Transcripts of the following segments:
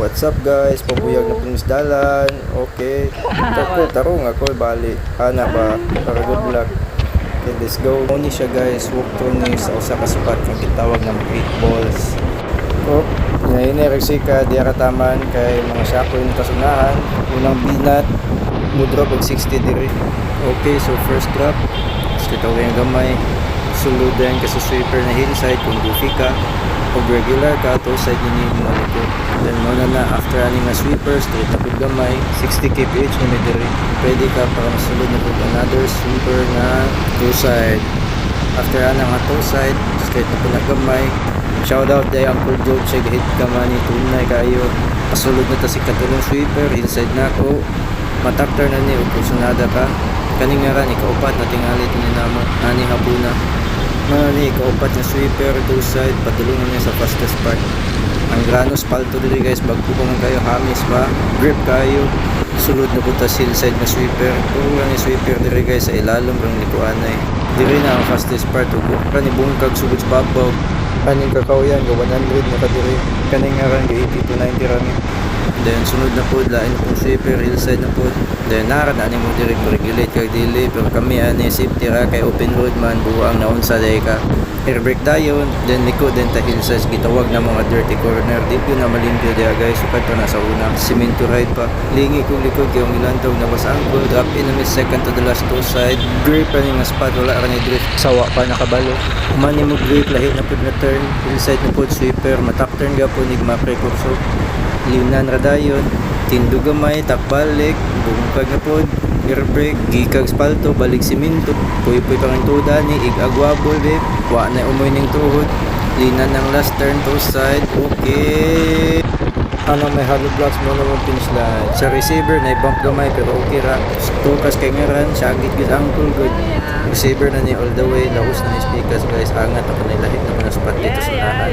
What's up guys? Pabuyag na pinisdalan. Okay. Tarong ako bali. Ana ba? Para good luck. Okay, let's go. Muni siya guys. Walk through ni sa usa ka spot kung gitawag ng 8 balls. Oh, nainirexika di taman kay mga sako yung kasunahan. Unang binat, mo drop og 60 diri. Okay, so first drop. Start yung gamay. Suludan kasi sweeper na hillside kung goofy ka. Pag regular ka, to side nyo yung maliko. Then muna na, after aning na sweeper, straight na po gamay, 60 kph na may diri. Pwede ka para masulod na po another sweeper na two side. After anang nga two side, straight na po na gamay. Shoutout day Uncle Joe, check hit ka man, tunay kayo. Pasulod na ta si katulong sweeper, hillside na ako. Matakter na ni, upusunada ka. Kaning nga ran, ikaupat na tingalit ni namo, ani hapuna. Mani, kaupat na sweeper, two side, padulungan niya sa fastest part. Ang granos palto dili guys, bagpo ko man kayo, hamis ba, grip kayo. Sulod na putas hillside na sweeper. Puro lang ni sweeper diri guys, sa ilalom rang likuanay. Diri na ang fastest part, ugo. Kani bungkag, sugod sa babaw. Kaning kakao yan, 100 na kadiri. Kaning nga ran, 80 to 90 rami. Then sunod na po, lain po sweeper, hillside na po. Then naran ani mo direct regulate kag dili, pero kami ani safety ra kay open road man, buang naon sa day ka. Air brake dayon, then likod din ta hillside, gitawag na mga dirty corner. Di yun na malimpyo dia guys, sukat pa na sa una. Cemento ride pa. Lingi kong likod kay ang ilantog na was angle, drop in na second to the last two side. Grip pa ni nga spot, wala ra ni drift. Sawa pa nakabalo. Mani mo grip, lahi na pud na turn, hillside na pud sweeper, matak turn gapon ni ma-prekurso. Liunan radayon, tindo gamay, takbalik, bungkag na pod, air brake, gikag spalto, balik siminto, puy-puy pang tuda ni, igagwabol babe, wa na umoy ning tuhod, linan ng last turn to side, okay. Ano may hollow blocks mo naman pinislaan. Sa receiver na i-bump gamay pero okay ra. Tukas kay ngaran, syagit good ankle good. Receiver na ni all the way, laos na ni speakers guys, angat ako na ilahit na mga spot dito sa unahan.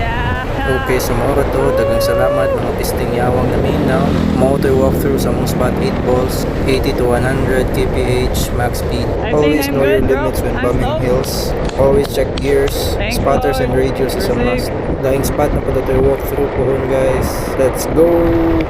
Okay, so mga to, dagang salamat mga pisting yawang na minaw. Motor walkthrough sa mong spot 8 balls, 80 to 100 kph max speed. Always know your limits when bumming hills. Always check gears, spotters and radios is a must. Daing spot na pala tayo walkthrough po guys. Let's go!